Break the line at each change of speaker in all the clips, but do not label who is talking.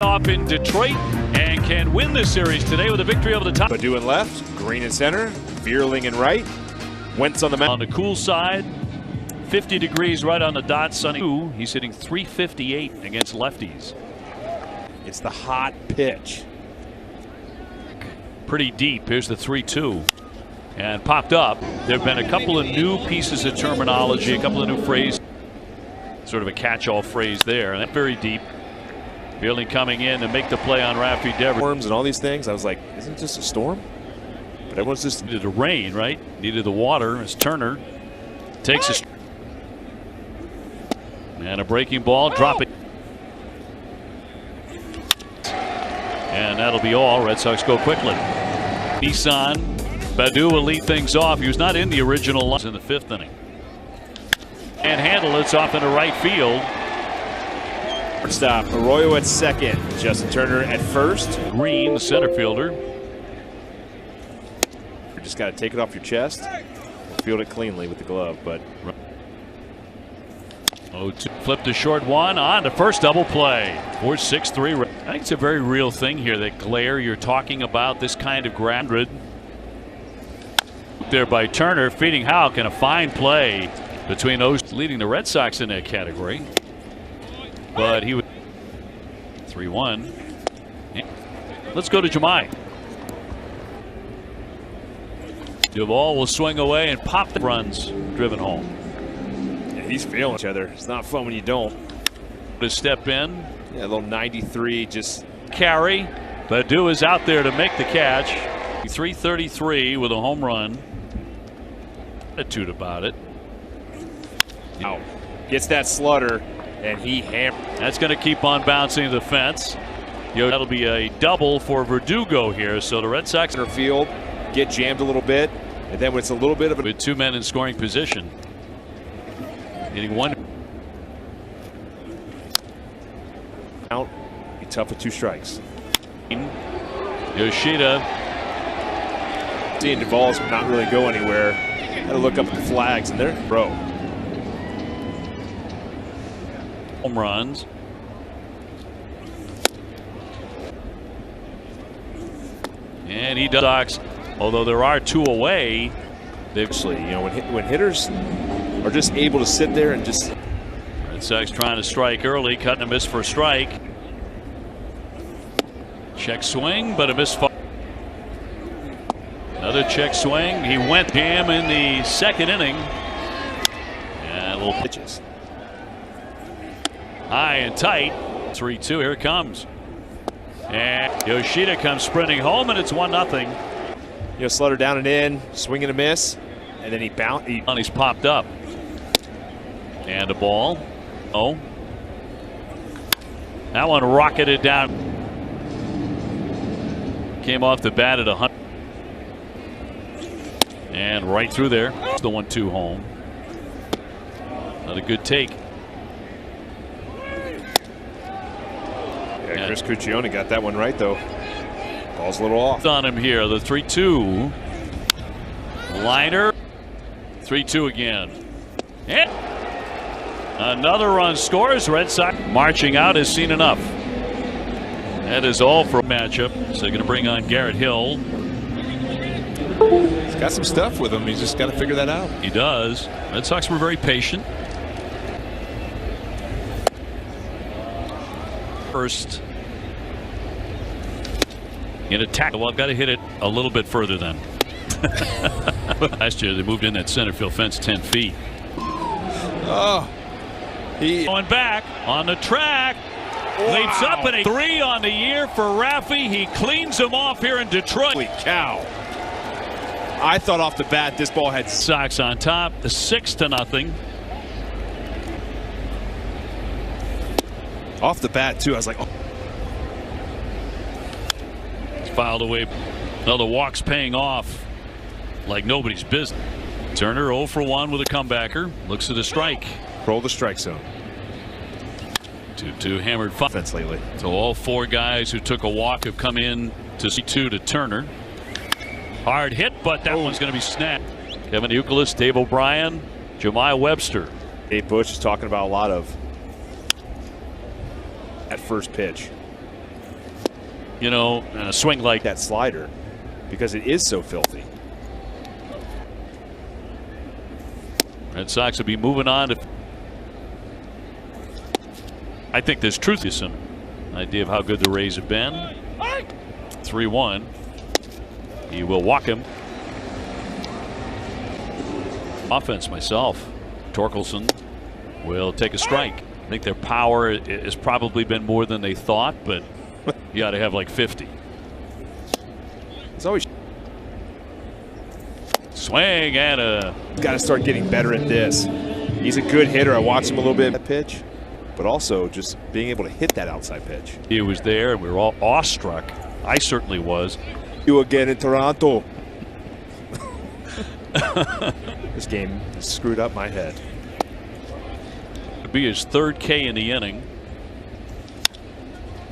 Off in Detroit and can win this series today with a victory over the top.
Baddoo in left, Green in center, Vierling in right, Wentz on the mound.
On the cool side, 50 degrees right on the dot. Sunny. He's hitting .358 against lefties.
It's the hot pitch.
Pretty deep. Here's the 3-2. And popped up. There have been a couple of new pieces of terminology, a couple of new phrases. Sort of a catch-all phrase there. And that's very deep. Vierling coming in to make the play on Rafi Devers.
Storms and all these things. I was like, isn't this a storm? But everyone's just
needed the rain, right? Needed the water as Turner takes a and a breaking ball, drop it. And that'll be all. Red Sox go quickly. Nissan, Baddoo will lead things off. He was not in the original line in the fifth inning. And handle it's off into right field.
Stop. Arroyo at second. Justin Turner at first.
Green, the center fielder.
You just got to take it off your chest. Field it cleanly with the glove, but.
0-2. Flip the short one on to first double play. 4-6-3. I think it's a very real thing here, that glare you're talking about, this kind of grounded. There by Turner, feeding Houck, and a fine play between those, leading the Red Sox in that category. But he was 3-1. Let's go to Jemai. Duvall will swing away and pop the runs driven home.
Yeah, he's feeling each other. It's not fun when you don't.
To step in.
Yeah, a little 93 just
carry. Baddoo is out there to make the catch. 333 with a home run. Attitude about it.
Now gets that slutter. And he hammered.
That's going to keep on bouncing the fence. That'll be a double for Verdugo here. So the Red Sox
center field get jammed a little bit, and then when it's a little bit of
with two men in scoring position. Getting one
out. Be tough with two strikes.
Yoshida.
Seeing Duvall's not really go anywhere. Got to look up at the flags, and they're bro.
Home runs. And he does. Although there are two away, they've
actually, you know, when hitters are just able to sit there and just.
Red Sox trying to strike early, cutting a miss for a strike. Check swing, but a miss. Another check swing. He went ham in the second inning. And a little pitches. High and tight. 3-2. Here it comes. And Yoshida comes sprinting home, and it's 1-0.
You know, slutter down and in, swing and a miss, and then he bounced.
He's popped up. And a ball. Oh. That one rocketed down. Came off the bat at 100. And right through there. The 1-2 home. Not a good take.
Yeah, Chris Cuccione got that one right, though. Ball's a little off.
On him here, the 3-2. Liner. 3-2 again. And another run scores. Red Sox marching out has seen enough. That is all for a matchup. So they're going to bring on Garrett Hill.
He's got some stuff with him. He's just got to figure that out.
He does. Red Sox were very patient. First in attack. Well, I've got to hit it a little bit further then. Last year they moved in that center field fence 10 feet.
Oh, he
going back on the track. Wow. Leaps up, and a 3 on the year for Rafi. He cleans him off here in Detroit.
Holy cow. I thought off the bat this ball had
Sox on top, the 6-0.
Off the bat too. I was like, oh.
It's filed away. Another walk's paying off like nobody's business. Turner 0 for 1 with a comebacker. Looks at a strike.
Roll the strike zone.
2-2 hammered
offense lately.
So all four guys who took a walk have come in to see 2 to Turner. Hard hit, but that one's going to be snapped. Kevin Youkilis, Dave O'Brien, Jemai Webster.
Dave Bush is talking about a lot of at first pitch.
you know, a swing like
that slider because it is so filthy.
Red Sox will be moving on to. I think there's truth to some idea of how good the Rays have been. 3-1. He will walk him. Offense myself. Torkelson will take a strike. I think their power has probably been more than they thought, but you got to have like 50.
It's always
swing and a.
Got to start getting better at this. He's a good hitter. I watched him a little bit at pitch, but also just being able to hit that outside pitch.
He was there, and we were all awestruck. I certainly was.
You again in Toronto. This game screwed up my head.
It'd be his third K in the inning.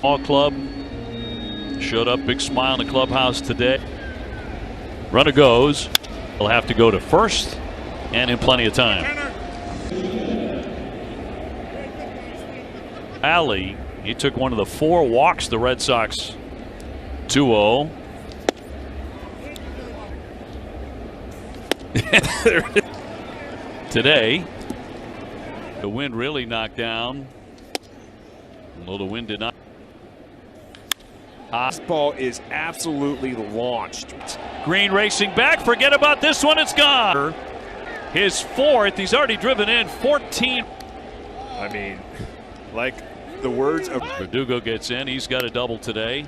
Ball club showed up, big smile in the clubhouse today. Runner goes. He'll have to go to first, and in plenty of time. Alley, he took one of the 4 walks the Red Sox. 2-0. Today, the wind really knocked down. Although the wind did not.
This ball is absolutely launched.
Green racing back. Forget about this one. It's gone. His 4th. He's already driven in 14.
I mean, like the words of
Verdugo gets in. He's got a double today.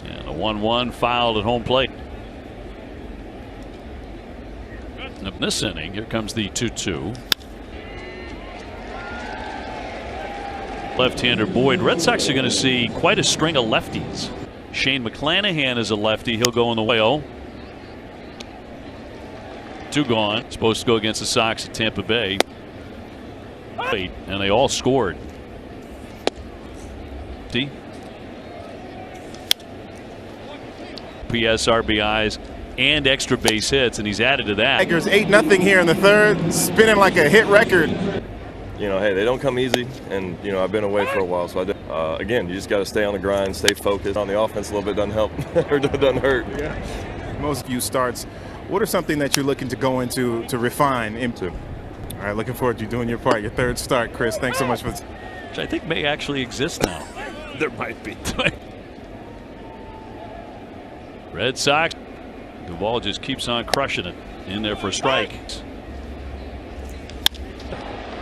And a 1-1 fouled at home plate. And in this inning, here comes the 2-2. Left-hander Boyd. Red Sox are going to see quite a string of lefties. Shane McClanahan is a lefty. He'll go in the way. 2 gone. Supposed to go against the Sox at Tampa Bay. And they all scored. See? PS RBIs and extra base hits, and he's added to that.
Tigers 8-0 here in the third, spinning like a hit record.
You know, hey, they don't come easy, and you know I've been away for a while, so I did. Again, you just got to stay on the grind, stay focused. On the offense a little bit doesn't help or doesn't hurt.
Yeah. Most few starts. What are something that you're looking to go into to refine into? All right, looking forward to you doing your part. Your 3rd start, Chris. Thanks so much for this.
Which I think may actually exist now.
there might be.
Red Sox. The ball just keeps on crushing it. In there for a strike.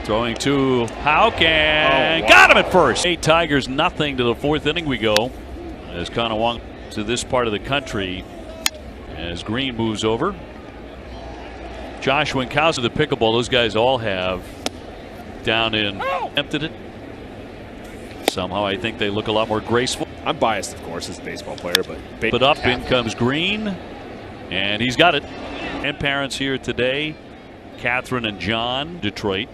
Throwing to Houck and got him at first. 8 Tigers, nothing to the 4th inning we go. As Conowong to this part of the country as Green moves over. Josh Winkowski, the pickleball, those guys all have down in. Emptied it. Somehow I think they look a lot more graceful.
I'm biased, of course, as a baseball player,
but up in comes Green, and he's got it. And parents here today, Catherine and John, Detroit,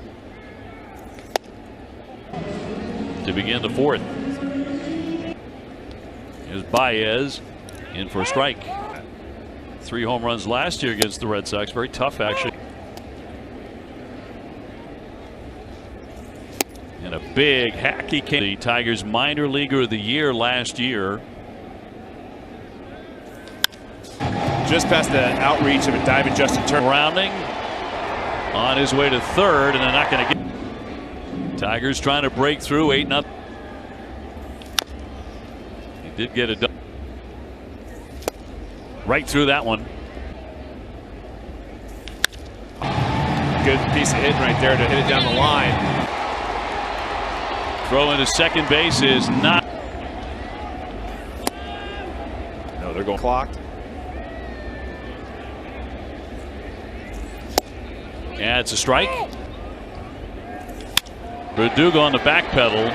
to begin the 4th. Here's Baez in for a strike. 3 home runs last year against the Red Sox. Very tough, actually. And a big hack. He came. The Tigers minor leaguer of the year last year.
Just past the outreach of a diving Justin Turner.
Rounding on his way to 3rd, and they're not going to get. Tigers trying to break through. 8-0. He did get a right through that one.
Good piece of hitting right there to hit it down the line.
Throw into second base is not.
No, they're going clocked.
Yeah, it's a strike. Verdugo on the back pedal,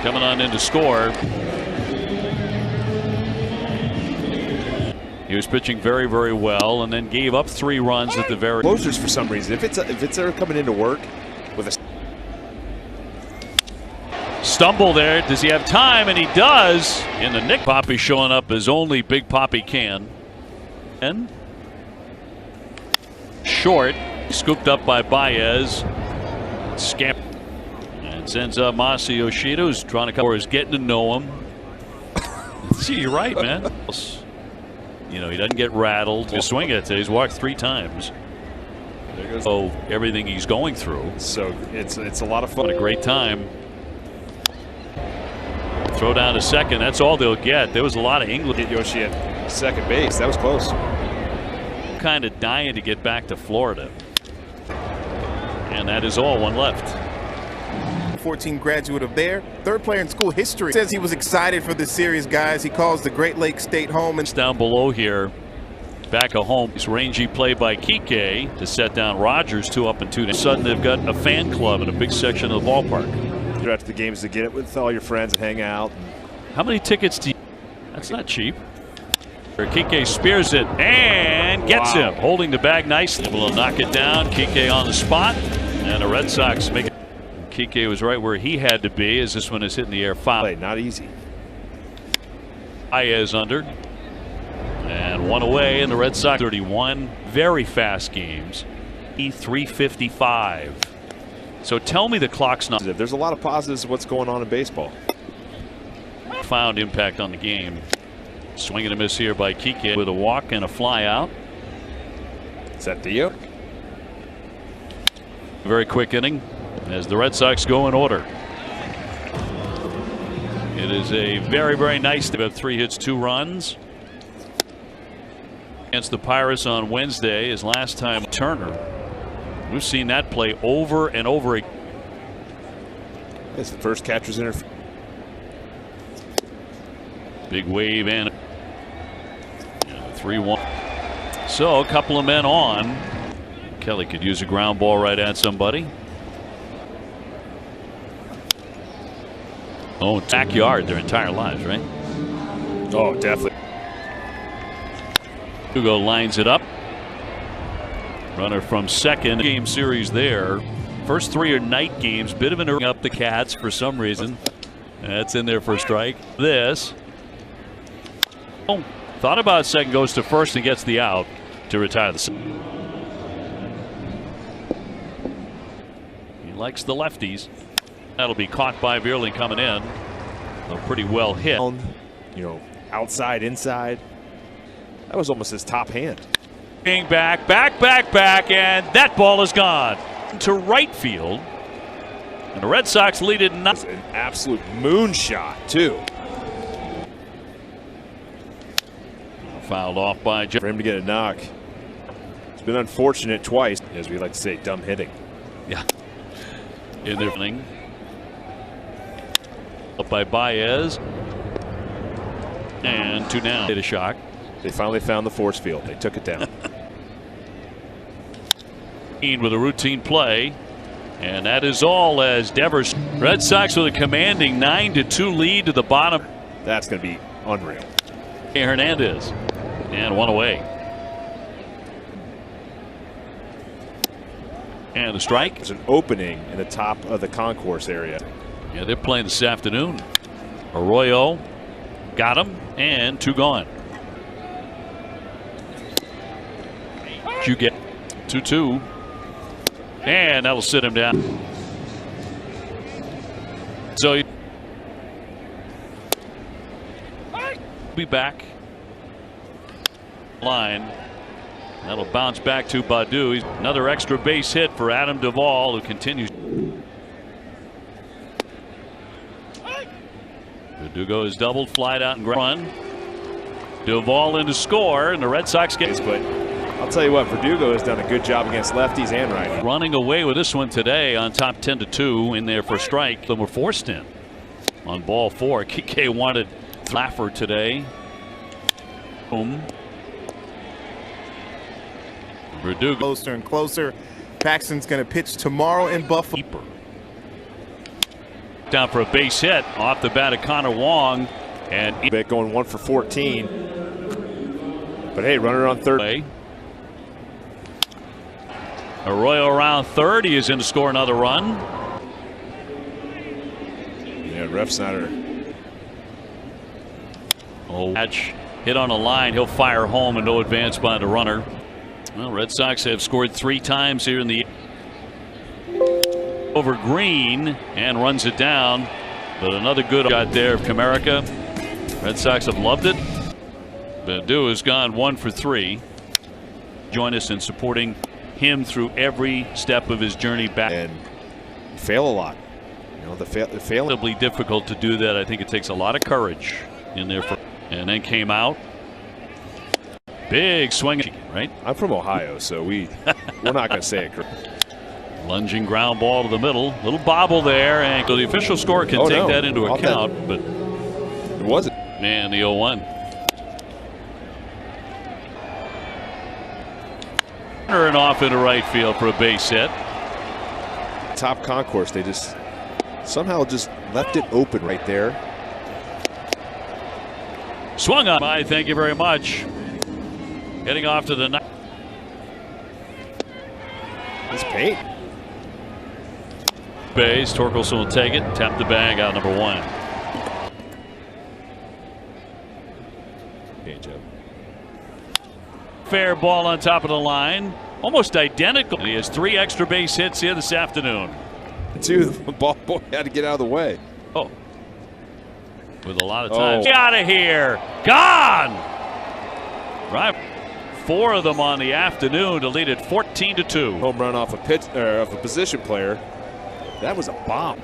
coming on in to score. He was pitching very, very well, and then gave up 3 runs at the very.
Closers for some reason. If it's ever coming into work with a
stumble there, does he have time? And he does. In the Nick Poppy showing up as only Big Poppy can. And short, scooped up by Baez. Scamp. And Sends up Masa Yoshida, who's trying to come, or is getting to know him. See, you're right, man. You know, he doesn't get rattled. He'll swing it. He's walked 3 times.
There goes.
So everything he's going through.
So it's a lot of fun.
What a great time. Throw down to second. That's all they'll get. There was a lot of English.
Hit Yoshi at second base. That was close.
Kind of dying to get back to Florida. And that is all. 1 left.
14 graduate of there, 3rd player in school history. Says he was excited for this series, guys. He calls the Great Lakes State home. And
Down below here, back at home. It's rangy play by Kike to set down Rogers, 2 up and 2 down. Sudden they've got a fan club in a big section of the ballpark.
You're out to the games to get it with all your friends and hang out.
How many tickets do you? That's not cheap. Kike spears it and gets him, holding the bag nicely. Able to knock it down. Kike on the spot, and the Red Sox make it. Kike was right where he had to be as this one is hitting the air foul.
Not easy.
Baez under. And 1 away, and the Red Sox 31 very fast games. E355. So tell me the clock's not.
There's a lot of positives of what's going on in baseball.
Found impact on the game. Swing and a miss here by Kike with a walk and a fly out.
Is that Theo?
Very quick inning as the Red Sox go in order. It is a very, very nice. They have 3 hits, 2 runs. Against the Pirates on Wednesday, his last time Turner. We've seen that play over and over again.
It's the first catcher's interference.
Big wave and 3-1. So a couple of men on. Kelly could use a ground ball right at somebody. Oh, backyard their entire lives, right?
Oh, definitely.
Hugo lines it up. Runner from second. Game series there. First 3 are night games. Bit of an up the Cats for some reason. That's in there for a strike. This. Oh, thought about second, goes to first and gets the out to retire the. He likes the lefties. That'll be caught by Vierling coming in. A pretty well hit.
You know, outside, inside. That was almost his top hand.
Back, and that ball is gone to right field. And the Red Sox lead it 9.
An absolute moonshot, too.
Fouled off by
For him to get a knock. It's been unfortunate twice, as we like to say, dumb hitting.
Yeah. In their inning. Up by Baez. And 2 down. Hit a shock.
They finally found the force field. They took it down.
With a routine play. And that is all as Devers. Red Sox with a commanding 9-2 lead to the bottom.
That's going to be unreal.
Hernandez. And 1 away. And a strike.
There's an opening in the top of the concourse area.
Yeah, they're playing this afternoon. Arroyo got him, and 2 gone. You get 2-2. And that'll sit him down. So he'll be back. Line. That'll bounce back to Baddoo. Another extra base hit for Adam Duvall, who continues. Verdugo is doubled, flied out and run. Duvall in to score, and the Red Sox get.
But I'll tell you what, Verdugo has done a good job against lefties and righties.
Running away with this one today on top 10-2 in there for strike. Them were forced in on ball 4. Kike wanted Flaffer today. Boom. Verdugo
closer and closer. Paxton's going to pitch tomorrow in Buffalo.
Down for a base hit off the bat of Connor Wong, and
going 1 for 14. But hey, runner on third.
Arroyo around third. He is in to score another run.
Yeah, Refsnyder.
Oh, catch hit on a line. He'll fire home and no advance by the runner. Well, Red Sox have scored 3 times here in the. over Green and runs it down. But another good shot there of Comerica. Red Sox have loved it. Baddoo has gone 1 for 3. Join us in supporting him through every step of his journey back.
And fail a lot. You know, the failing.
Incredibly difficult to do that. I think it takes a lot of courage in there. And then came out. Big swing, right?
I'm from Ohio, so we're not going to say it correctly.
Lunging ground ball to the middle. Little bobble there. And so the official score can take that into account. But
it wasn't.
Man, the 0-1. And off into right field for a base hit.
Top concourse, they just somehow just left it open right there.
Swung on by, thank you very much. Heading off to the night.
It's paint.
Base, Torkelson will take it, tap the bag out number 1.
Changeup.
Fair ball on top of the line. Almost identical. He has 3 extra base hits here this afternoon.
2, the ball boy had to get out of the way.
Oh. With a lot of time. Get out of here. Gone. Right. 4 of them on the afternoon to lead it 14-2.
Home run off a pitch of a position player. That was a bomb.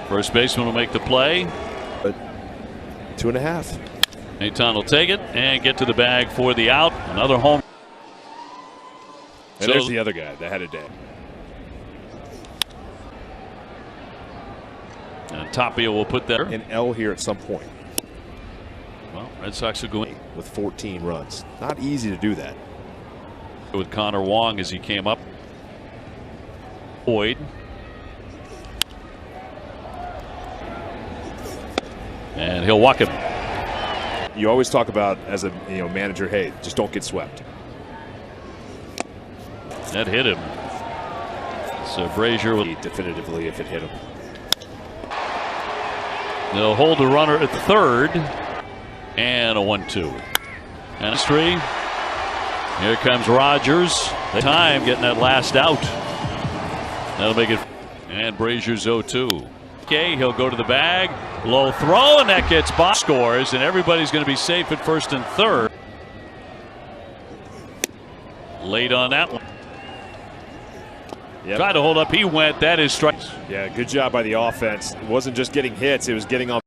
First baseman will make the play.
But 2.5.
Nathan will take it and get to the bag for the out. Another home.
And there's the other guy that had a day.
And Tapia will put that.
An L here at some point.
Well, Red Sox are going
with 14 runs. Not easy to do that.
With Connor Wong as he came up. Boyd. And he'll walk him.
You always talk about as a manager, hey, just don't get swept.
That hit him. So Brazier will
definitively if it hit him.
They'll hold the runner at third. And a 1-2. And a 3. Here comes Rogers. The time getting that last out. That'll make it. And Brazier's 0-2. Okay, he'll go to the bag. Low throw, and that gets by. Scores, and everybody's going to be safe at first and third. Late on that one.
Yep.
Tried to hold up. He went. That is strikes.
Yeah, good job by the offense. It wasn't just getting hits. It was getting on.